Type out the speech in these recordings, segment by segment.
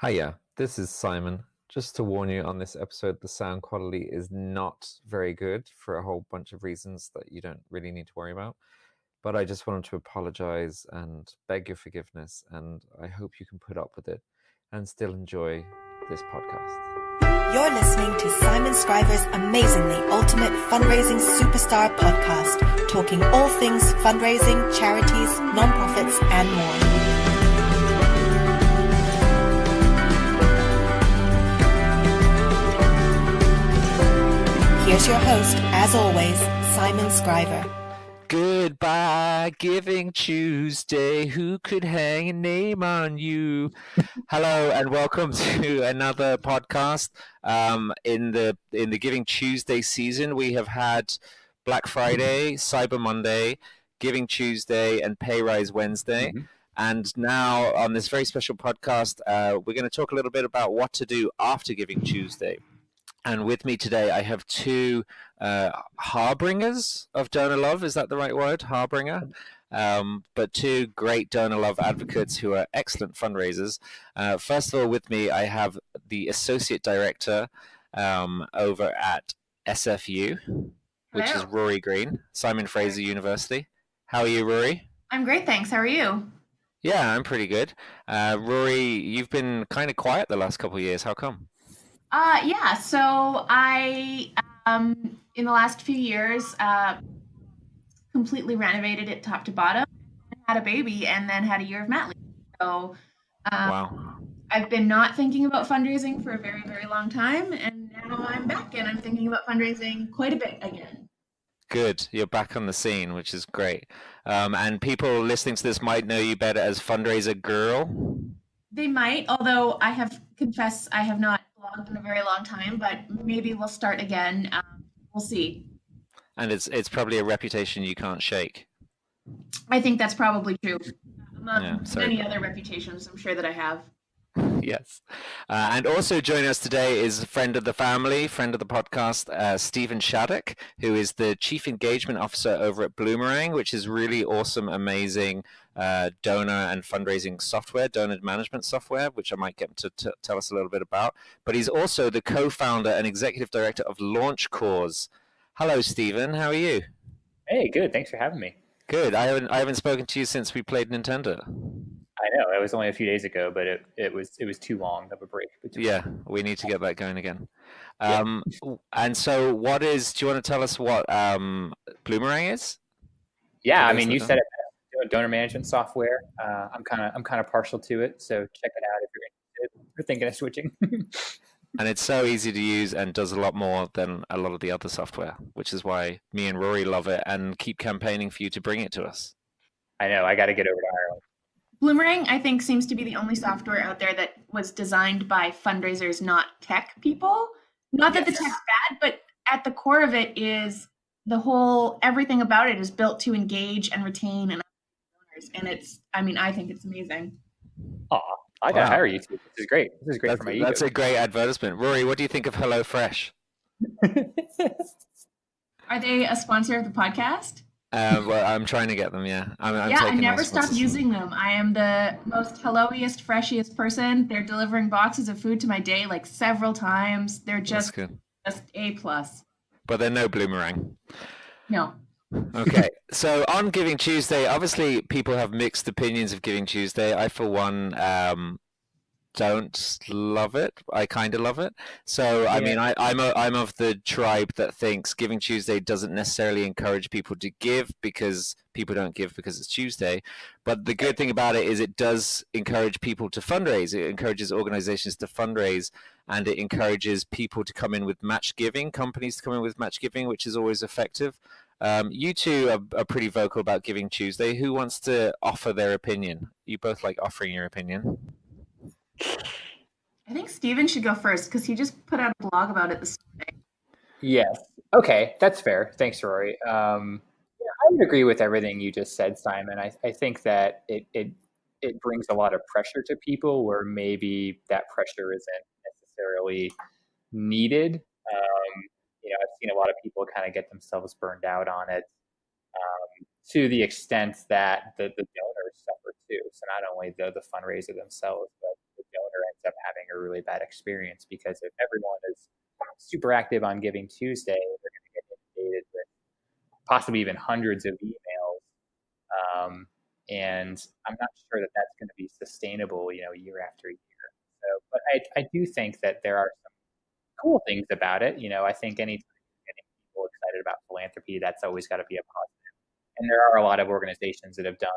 Hiya, this is Simon. Just to warn you on this episode, the sound quality is not very good for a whole bunch of reasons that you don't really need to worry about. But I just wanted to apologize and beg your forgiveness, and I hope you can put up with it and still enjoy this podcast. You're listening to Simon Scriver's amazingly ultimate fundraising superstar podcast, talking all things fundraising, charities, nonprofits, and more. Here's your host, as always, Simon Scriver. Goodbye, Giving Tuesday. Who could hang a name on you? Hello and welcome to another podcast. In the Giving Tuesday season, we have had Black Friday, Cyber Monday, Giving Tuesday, and Pay Rise Wednesday. And now on this very special podcast, we're going to talk a little bit about what to do after Giving Tuesday. And with me today, I have two harbingers of donor love. Is that the right word? Harbinger? But two great donor love advocates who are excellent fundraisers. First of all, with me, I have the Associate Director over at SFU, which is Rory Green, Simon Fraser University. How are you, Rory? I'm great, thanks. How are you? Yeah, I'm pretty good. Rory, you've been kind of quiet the last couple of years. How come? So I, in the last few years, completely renovated it top to bottom, had a baby, and then had a year of mat leave. So Wow. I've been not thinking about fundraising for a very, very long time, and now I'm back, and I'm thinking about fundraising quite a bit again. Good. You're back on the scene, which is great. And people listening to this might know you better as Fundraiser Girl. They might, although I have confessed I have not blogged in a very long time, but maybe we'll start again. We'll see. And it's probably a reputation you can't shake. I think that's probably true. Among many other reputations, I'm sure that I have. Yes. And also joining us today is a friend of the family, friend of the podcast, Stephen Shattuck, who is the Chief Engagement Officer over at Bloomerang, which is really awesome, amazing donor and fundraising software, donor management software, which I might get him to tell us a little bit about. But he's also the co-founder and executive director of Launch Cause. Hello, Stephen. How are you? Hey, good. Thanks for having me. Good. I haven't spoken to you since we played Nintendo. I know it was only a few days ago, but it was too long of a break. Yeah, we need to get that going again. And so, do you want to tell us what Bloomerang is? Yeah, I mean, you said it. Donor management software. I'm kind of partial to it, so check it out if you're interested. We're thinking of switching. And it's so easy to use and does a lot more than a lot of the other software, which is why me and Rory love it and keep campaigning for you to bring it to us. I know. I got to get over to Ireland. Bloomerang, I think, seems to be the only software out there that was designed by fundraisers, not tech people. Not that the tech's bad, but at the core of it is everything about it is built to engage and retain and donors. And I think it's amazing. Aw, I got to hire you too. This is great. This is great for my ego. That's a great advertisement. Rory, what do you think of HelloFresh? Are they a sponsor of the podcast? Well, I'm trying to get them, yeah. I never stop using them. I am the most helloiest, freshiest person. They're delivering boxes of food to my day like several times. They're just A+. But they're no Bloomerang. No. Okay, so on Giving Tuesday, obviously people have mixed opinions of Giving Tuesday. I, for one, don't love it. I kind of love it. So, I mean, I'm of the tribe that thinks Giving Tuesday doesn't necessarily encourage people to give because people don't give because it's Tuesday. But the good thing about it is it does encourage people to fundraise. It encourages organizations to fundraise, and it encourages people to come in with match giving, companies to come in with match giving, which is always effective. You two are pretty vocal about Giving Tuesday. Who wants to offer their opinion? You both like offering your opinion. I think Stephen should go first because he just put out a blog about it this morning. Yes. Okay, that's fair. Thanks, Rory. I would agree with everything you just said, Simon. I think that it brings a lot of pressure to people where maybe that pressure isn't necessarily needed. I've seen a lot of people kind of get themselves burned out on it to the extent that the donors suffer too. So not only the fundraiser themselves, but the donor ends up having a really bad experience, because if everyone is super active on Giving Tuesday, they're going to get inundated with possibly even hundreds of emails. And I'm not sure that that's going to be sustainable, year after year. So, but I do think that there are some cool things about it. I think anytime you're getting people excited about philanthropy, that's always got to be a positive. And there are a lot of organizations that have done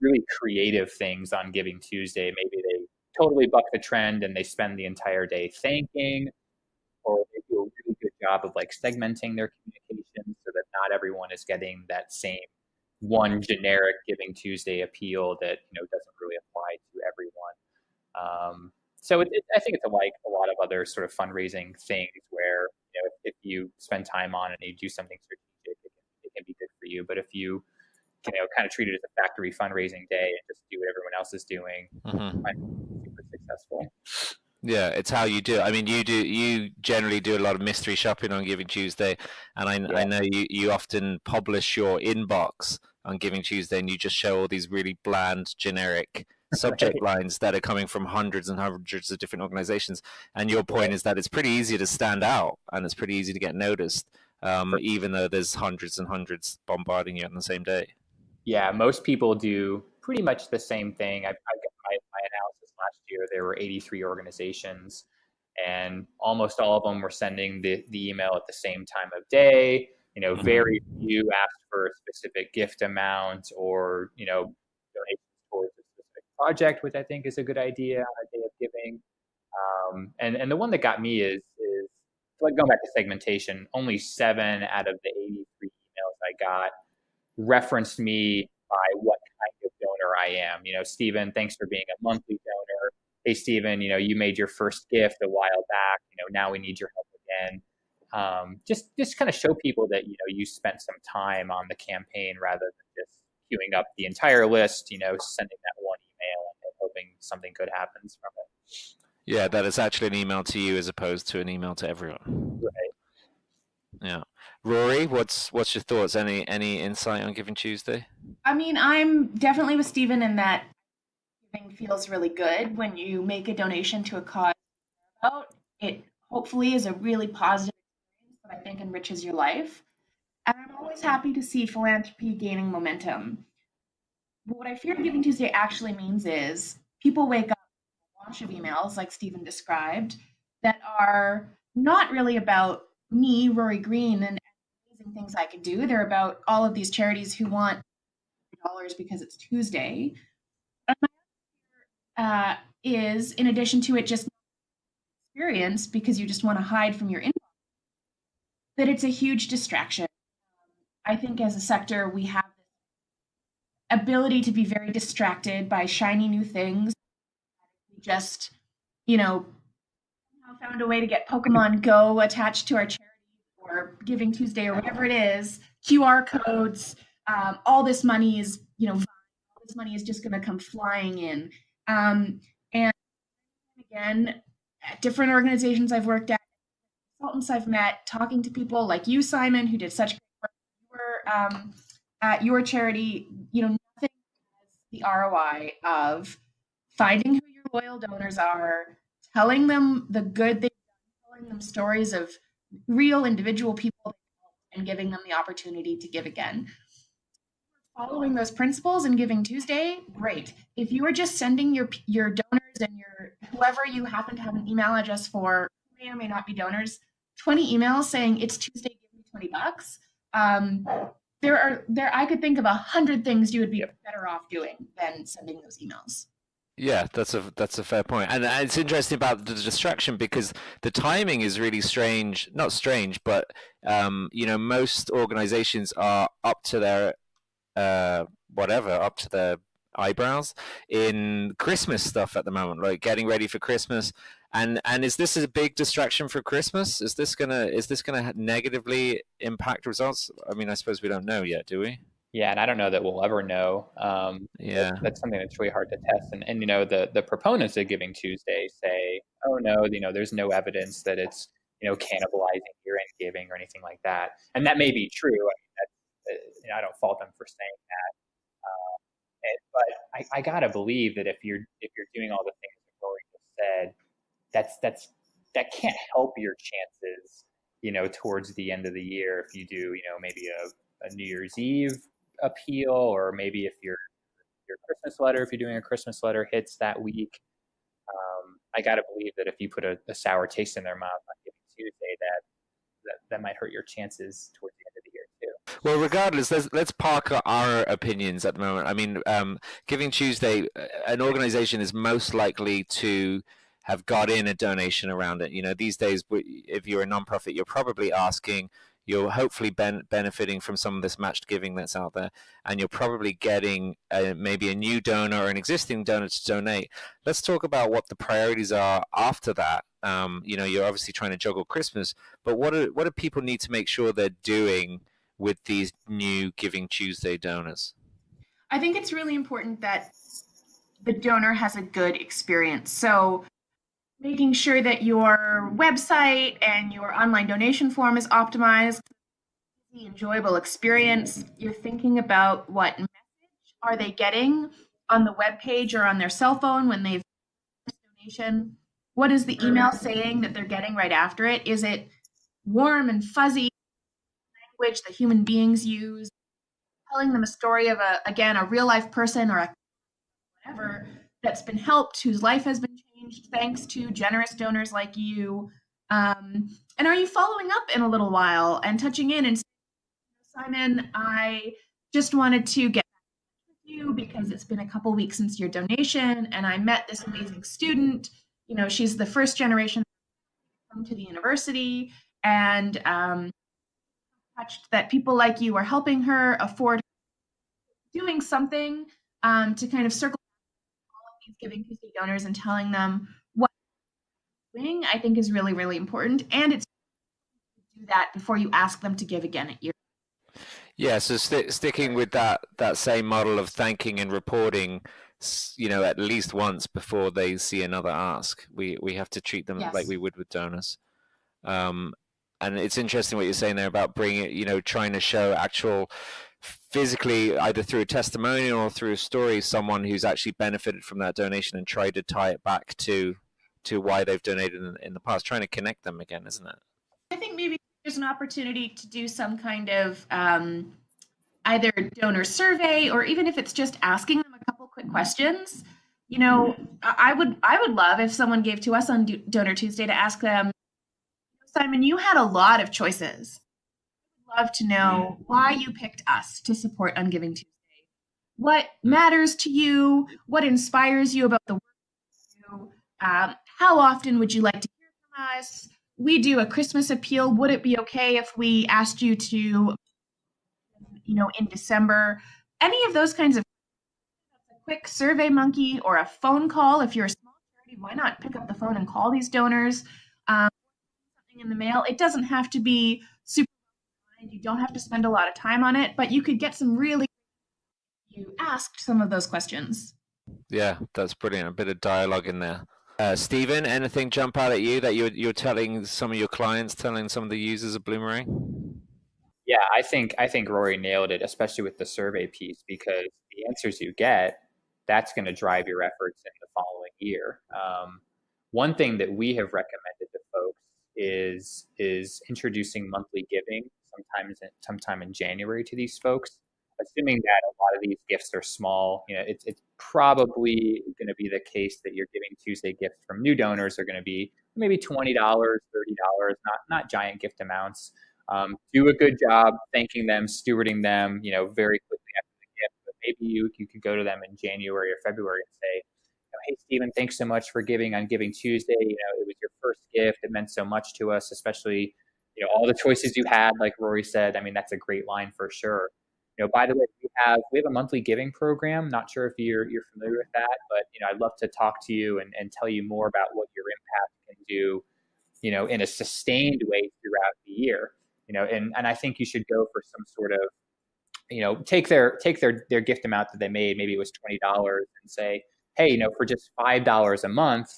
really creative things on Giving Tuesday. Maybe they totally buck the trend and they spend the entire day thanking, or they do a really good job of like segmenting their communications so that not everyone is getting that same one generic Giving Tuesday appeal that doesn't really apply to everyone. So I think it's like a lot of other sort of fundraising things where if you spend time on it and you do something strategic, it can be good for you. But if you kind of treat it as a factory fundraising day and just do what everyone else is doing, might be super successful. Yeah, it's how you do it. I mean, you generally do a lot of mystery shopping on Giving Tuesday, and I know you often publish your inbox on Giving Tuesday, and you just show all these really bland, generic subject lines that are coming from hundreds and hundreds of different organizations. And your point is that it's pretty easy to stand out, and it's pretty easy to get noticed, even though there's hundreds and hundreds bombarding you on the same day. Yeah, most people do pretty much the same thing. I got my analysis last year. There were 83 organizations, and almost all of them were sending the email at the same time of day. Very few asked for a specific gift amount or donations towards a specific project, which I think is a good idea on a day of giving. And the one that got me is like going back to segmentation. Only 7 out of the 83 emails I got referenced me by what kind of donor I am. Stephen, thanks for being a monthly donor. Hey, Stephen, you made your first gift a while back. Now we need your help again. Just kind of show people that you spent some time on the campaign rather than just queuing up the entire list. Sending that one email and hoping something good happens from it. Yeah, that it's actually an email to you as opposed to an email to everyone. Right. Yeah. Rory, what's your thoughts? Any insight on Giving Tuesday? I mean, I'm definitely with Stephen in that giving feels really good when you make a donation to a cause about. It hopefully is a really positive experience that I think enriches your life. And I'm always happy to see philanthropy gaining momentum. But what I fear Giving Tuesday actually means is people wake up with a bunch of emails, like Stephen described, that are not really about me, Rory Green, and amazing things I could do. They're about all of these charities who want dollars because it's Tuesday. Is in addition to it just experience because you just want to hide from your inbox, that it's a huge distraction. I think as a sector, we have this ability to be very distracted by shiny new things. We just, found a way to get Pokemon Go attached to our charity or Giving Tuesday or whatever it is, QR codes, all this money is, all this money is just going to come flying in. And again, at different organizations I've worked at, consultants I've met, talking to people like you, Simon, who did such great work at your charity, nothing has the ROI of finding who your loyal donors are, telling them the good they've done, telling them stories of real individual people, and giving them the opportunity to give again. Following those principles and Giving Tuesday, great. If you are just sending your donors and your whoever you happen to have an email address for, may or may not be donors, 20 emails saying it's Tuesday, give me $20. I could think of 100 things you would be better off doing than sending those emails. Yeah, that's a fair point, and it's interesting about the distraction because the timing is really strange. Not strange, but most organizations are up to their up to their eyebrows in Christmas stuff at the moment, like getting ready for Christmas. And is this a big distraction for Christmas? Is this gonna negatively impact results? I mean, I suppose we don't know yet, do we? Yeah, and I don't know that we'll ever know. That's something that's really hard to test. And the proponents of Giving Tuesday say, oh no, there's no evidence that it's cannibalizing year-end giving or anything like that. And that may be true. I mean, I don't fault them for saying that. But I gotta believe that if you're doing all the things that Rory just said, that can't help your chances, towards the end of the year if you do, maybe a New Year's Eve appeal, or maybe if your Christmas letter, if you're doing a Christmas letter, hits that week. I got to believe that if you put a sour taste in their mouth on Giving Tuesday, that might hurt your chances towards the end of the year too. Well, regardless, let's park our opinions at the moment. I mean, Giving Tuesday, an organization is most likely to have got in a donation around it. These days, if you're a nonprofit, you're probably asking, you're hopefully benefiting from some of this matched giving that's out there, and you're probably getting maybe a new donor or an existing donor to donate. Let's talk about what the priorities are after that. You're obviously trying to juggle Christmas, but what do people need to make sure they're doing with these new Giving Tuesday donors? I think it's really important that the donor has a good experience. So making sure that your website and your online donation form is optimized, the enjoyable experience. You're thinking about what message are they getting on the web page or on their cell phone when they've donation. What is the email saying that they're getting right after it? Is it warm and fuzzy language that human beings use, telling them a story of a real life person or whatever that's been helped, whose life has been changed thanks to generous donors like you? And are you following up in a little while and touching in and saying, Simon, I just wanted to get with you because it's been a couple weeks since your donation, and I met this amazing student. She's the first generation to come to the university, and touched that people like you are helping her afford doing something to kind of circle all of these Giving Tuesday donors and telling them what they're doing, I think is really, really important. And it's to do that before you ask them to give again at year. Yeah, so sticking with that same model of thanking and reporting, at least once before they see another ask. We have to treat them like we would with donors. And it's interesting what you're saying there about bringing, trying to show actual physically, either through a testimonial or through a story, someone who's actually benefited from that donation and try to tie it back to why they've donated in the past, trying to connect them again, isn't it? I think maybe there's an opportunity to do some kind of either donor survey, or even if it's just asking them a couple quick questions. I would love if someone gave to us on Donor Tuesday to ask them, Simon, you had a lot of choices. I would love to know why you picked us to support on Giving Tuesday. What matters to you? What inspires you about the work you do? How often would you like to hear from us? We do a Christmas appeal. Would it be okay if we asked you to, in December? Any of those kinds of a quick survey monkey or a phone call. If you're a small charity, why not pick up the phone and call these donors? In the mail. It doesn't have to be super, you don't have to spend a lot of time on it, but you could get some really, you asked some of those questions. Yeah, that's brilliant. A bit of dialogue in there. Stephen, anything jump out at you that you're telling some of your clients, telling some of the users of Bloomerang? Yeah, I think Rory nailed it, especially with the survey piece, because the answers you get, that's going to drive your efforts in the following year. One thing that we have recommended to folks is introducing monthly giving sometime in January to these folks, assuming that a lot of these gifts are small. It's probably going to be the case that your Giving Tuesday gifts from new donors are going to be maybe $20, $30, not giant gift amounts. Do a good job thanking them, stewarding them, very quickly after the gift. But maybe you could go to them in January or February and say, hey, Stephen, thanks so much for giving on Giving Tuesday. It was your first gift. It meant so much to us, especially, all the choices you had, like Rory said. I mean, that's a great line for sure. By the way, we have a monthly giving program. Not sure if you're familiar with that, but, I'd love to talk to you and tell you more about what your impact can do, in a sustained way throughout the year. And I think you should go for some sort of, take their gift amount that they made, maybe it was $20, and say, hey, for just $5 a month,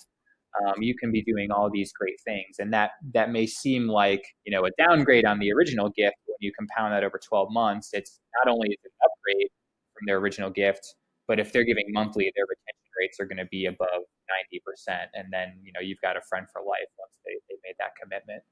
you can be doing all these great things. And that may seem like, a downgrade on the original gift. When you compound that over 12 months, it's not only is it an upgrade from their original gift, but if they're giving monthly, their retention rates are going to be above 90%, and then you've got a friend for life once they made that commitment.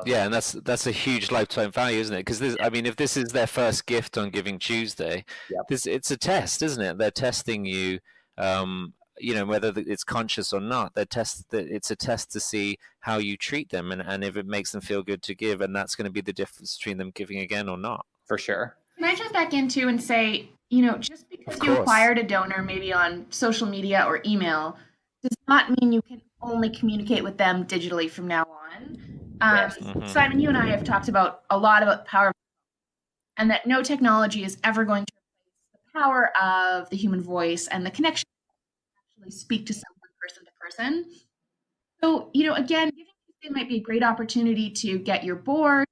Yeah, and that's a huge lifetime value, isn't it? Because if this is their first gift on Giving Tuesday, Yep. it's a test, isn't it? They're testing you, whether it's conscious or not. It's a test to see how you treat them, and if it makes them feel good to give, and that's going to be the difference between them giving again or not. For sure. Can I jump back in too and say, just because you acquired a donor maybe on social media or email does not mean you can only communicate with them digitally from now on. Yes. Simon, you and I have talked about a lot about the power, and that no technology is ever going to replace the power of the human voice and the connection to actually speak to someone person to person. So, again, Giving Tuesday might be a great opportunity to get your board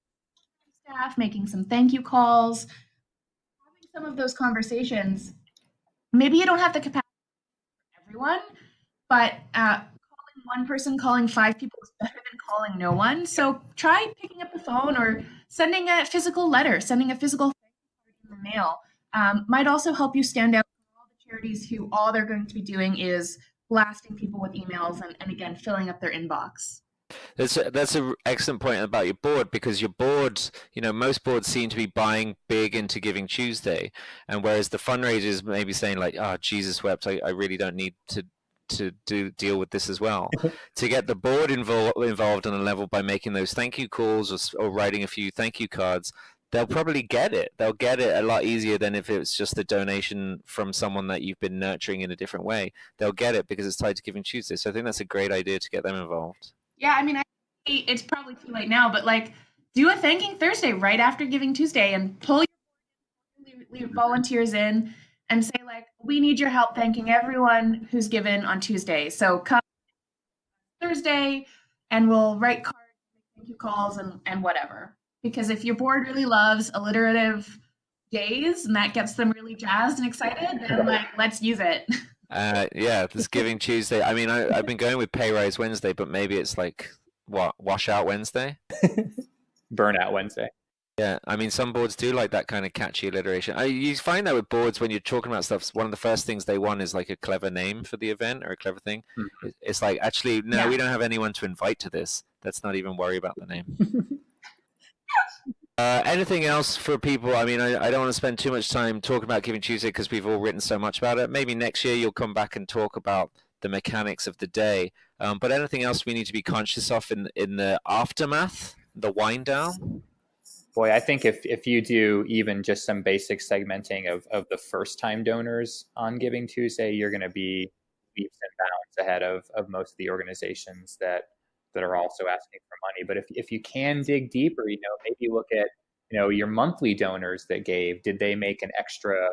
staff making some thank you calls, having some of those conversations. Maybe you don't have the capacity for everyone, but calling one person, calling 5 people is better than calling no one. So try picking up the phone or sending a physical letter, sending a physical thank you card in the mail. Might also help you stand out from all the charities who all they're going to be doing is blasting people with emails and again, filling up their inbox. That's an excellent point about your board, because your board, most boards seem to be buying big into Giving Tuesday, and whereas the fundraisers may be saying like, "Oh, Jesus wept, I really don't need to deal with this as well." To get the board involved on a level by making those thank you calls or writing a few thank you cards, they'll probably get it. They'll get it a lot easier than if it's just a donation from someone that you've been nurturing in a different way. They'll get it because it's tied to Giving Tuesday. So I think that's a great idea to get them involved. Yeah, it's probably too late now, but do a thanking Thursday right after Giving Tuesday and pull your volunteers in and say we need your help thanking everyone who's given on Tuesday. So come Thursday and we'll write cards, make thank you calls and whatever. Because if your board really loves alliterative days and that gets them really jazzed and excited, then let's use it. Yeah, this Giving Tuesday. I've been going with Pay Rise Wednesday, but maybe it's Washout Wednesday? Burnout Wednesday. Yeah, some boards do like that kind of catchy alliteration. You find that with boards when you're talking about stuff, one of the first things they want is a clever name for the event or a clever thing. Mm-hmm. It's actually, no, we don't have anyone to invite to this. Let's not even worry about the name. Anything else for people? I don't want to spend too much time talking about Giving Tuesday because we've all written so much about it. Maybe next year you'll come back and talk about the mechanics of the day. But anything else we need to be conscious of in the aftermath, the wind down? Boy, I think if you do even just some basic segmenting of the first-time donors on Giving Tuesday, you're going to be leaps and bounds ahead of most of the organizations that are also asking for money. But if you can dig deeper, maybe look at your monthly donors that gave. Did they make an extra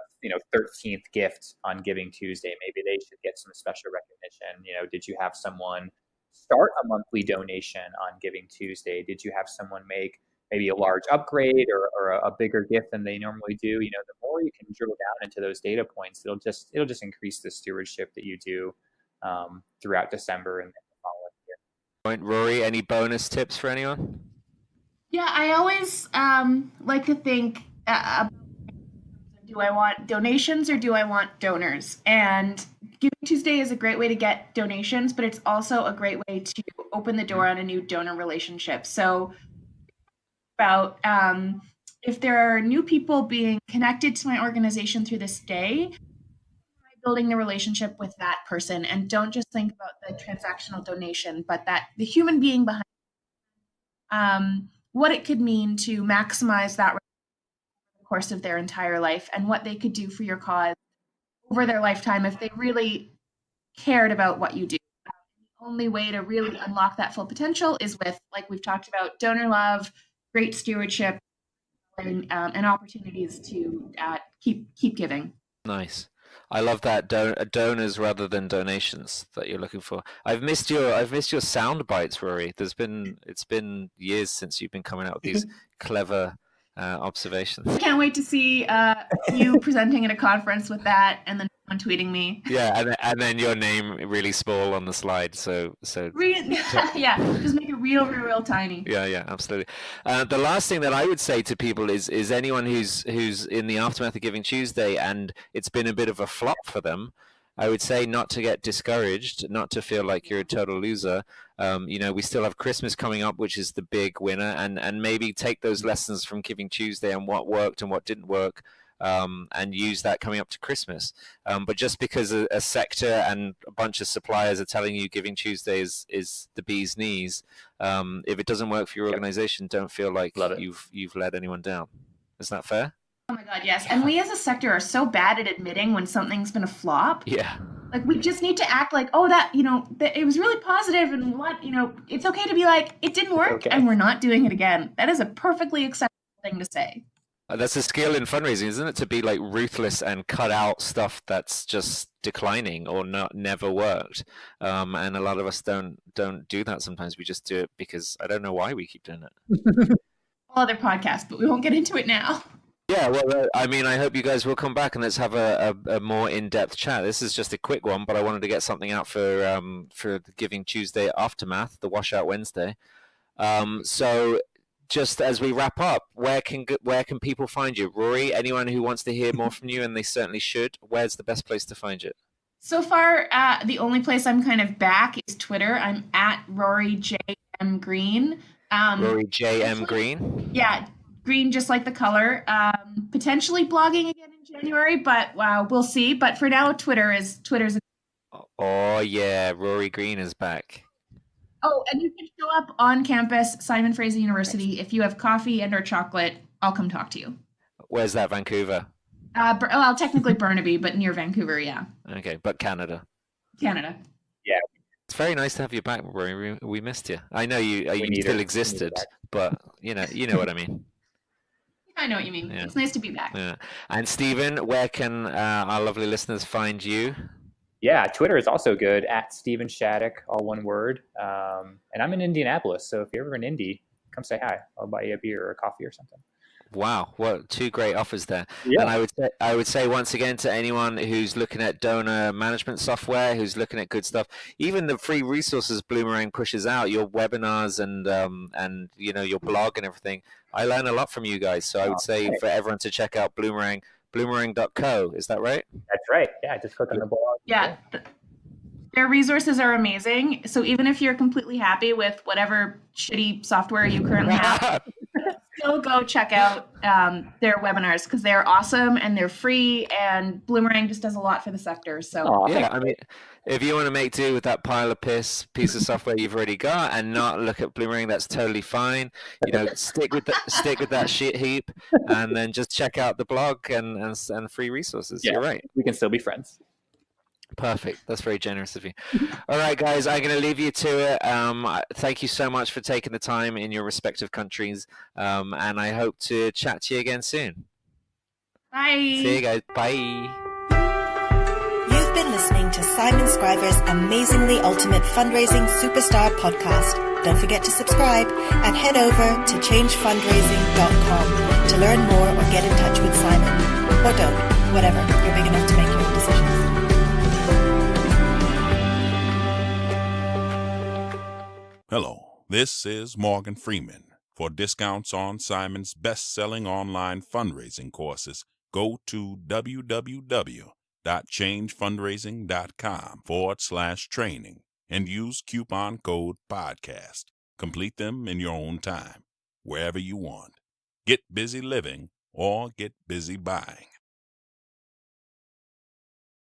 13th gift on Giving Tuesday? Maybe they should get some special recognition. Did you have someone start a monthly donation on Giving Tuesday? Did you have someone make maybe a large upgrade or a bigger gift than they normally do? The more you can drill down into those data points, it'll just increase the stewardship that you do throughout December and the following year. Rory, any bonus tips for anyone? Yeah, I always like to think do I want donations or do I want donors? And Giving Tuesday is a great way to get donations, but it's also a great way to open the door on a new donor relationship. So about if there are new people being connected to my organization through this day, building the relationship with that person, and don't just think about the transactional donation, but that the human being behind what it could mean to maximize that over the course of their entire life and what they could do for your cause over their lifetime if they really cared about what you do. The only way to really unlock that full potential is with, like we've talked about, donor love, great stewardship, and opportunities to keep giving. Nice. I love that donors rather than donations that you're looking for. I've missed your sound bites, Rory. It's been years since you've been coming out with these clever observations. I can't wait to see you presenting at a conference with that, and then someone tweeting me. Yeah, and then your name really small on the slide. So yeah, just make it real tiny. Yeah, absolutely. The last thing that I would say to people is anyone who's in the aftermath of Giving Tuesday and it's been a bit of a flop for them. I would say not to get discouraged, not to feel like you're a total loser. We still have Christmas coming up, which is the big winner, and maybe take those lessons from Giving Tuesday and what worked and what didn't work, and use that coming up to Christmas. But just because a sector and a bunch of suppliers are telling you Giving Tuesday is the bee's knees, if it doesn't work for your organization, don't feel like you've let anyone down. Is that fair? Oh my God, yes. And we as a sector are so bad at admitting when something's been a flop. Yeah. Like, we just need to act like, oh, that it was really positive, and it's okay to be like, it didn't work, and we're not doing it again. That is a perfectly acceptable thing to say. That's a skill in fundraising, isn't it? To be like ruthless and cut out stuff that's just declining or never worked. And a lot of us don't do that sometimes. We just do it because I don't know why we keep doing it. Other podcast, but we won't get into it now. Yeah, well, I mean, I hope you guys will come back and let's have a more in-depth chat. This is just a quick one, but I wanted to get something out for the Giving Tuesday aftermath, the Washout Wednesday. So just as we wrap up, where can people find you? Rory, anyone who wants to hear more from you, and they certainly should, where's the best place to find you? So far, the only place I'm kind of back is Twitter. I'm at Rory J.M. Green. Rory J.M. Green? Yeah, green just like the color. Potentially blogging again in January, but we'll see. But for now, Twitter's. Oh yeah, Rory Green is back. Oh, and you can show up on campus, Simon Fraser University. If you have coffee and or chocolate, I'll come talk to you. Where's that, Vancouver? Well, technically Burnaby, but near Vancouver, yeah. Okay, but Canada. Canada. Yeah. It's very nice to have you back, Rory. We missed you. I know you still existed, but you know what I mean. I know what you mean. Yeah. It's nice to be back. Yeah. And Stephen, where can our lovely listeners find you? Yeah, Twitter is also good, at Stephen Shattuck, all one word. And I'm in Indianapolis, so if you're ever in Indy, come say hi. I'll buy you a beer or a coffee or something. Wow, what two great offers there. Yeah. And I would say once again to anyone who's looking at donor management software, who's looking at good stuff, even the free resources Bloomerang pushes out, your webinars and your blog and everything. I learn a lot from you guys. So I would say for everyone to check out Bloomerang, bloomerang.co. Is that right? That's right. Yeah, just click on the blog. Yeah. Their resources are amazing. So even if you're completely happy with whatever shitty software you currently have, still go check out their webinars because they're awesome and they're free, and Bloomerang just does a lot for the sector. So yeah, I mean, if you want to make do with that pile of piece of software you've already got and not look at Bloomerang, that's totally fine. Stick with that shit heap, and then just check out the blog and free resources. Yeah, you're right. We can still be friends. Perfect. That's very generous of you. All right, guys, I'm going to leave you to it. Thank you so much for taking the time in your respective countries, and I hope to chat to you again soon. Bye. See you guys. Bye. You've been listening to Simon Scriver's Amazingly Ultimate Fundraising Superstar podcast. Don't forget to subscribe and head over to changefundraising.com to learn more or get in touch with Simon. Or don't. Whatever. You're big enough to make your own decisions. Hello, this is Morgan Freeman. For discounts on Simon's best-selling online fundraising courses, go to www.changefundraising.com/training and use coupon code podcast. Complete them in your own time, wherever you want. Get busy living or get busy buying.